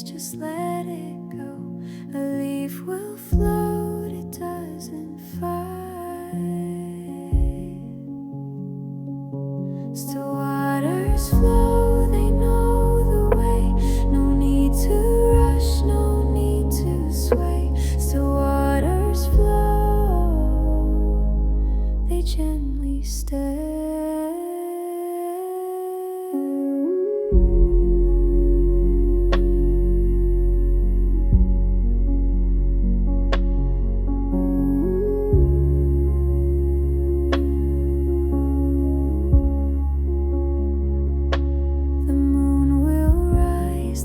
Just let it go. A leaf will float, it doesn't fight. Still waters flow, they know the way. No need to rush, no need to sway. Still waters flow, they gently stay.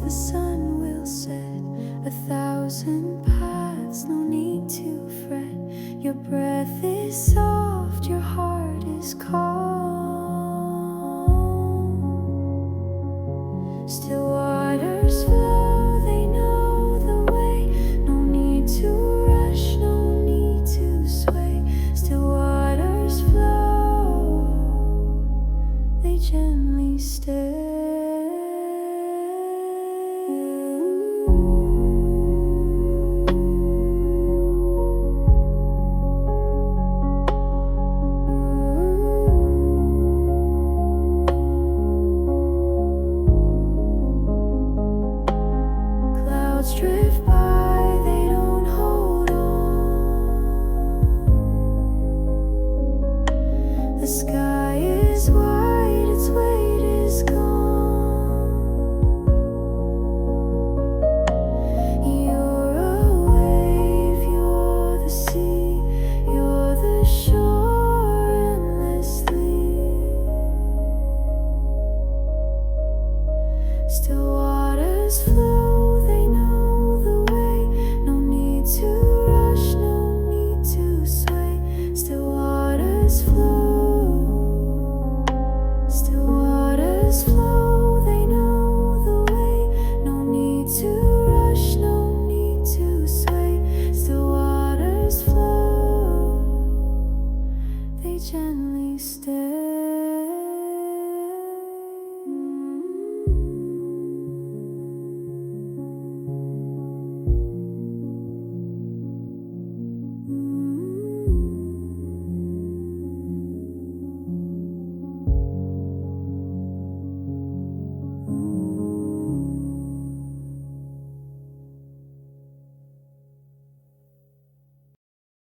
The sun will set, 1,000 paths, no need to fret. Your breath is all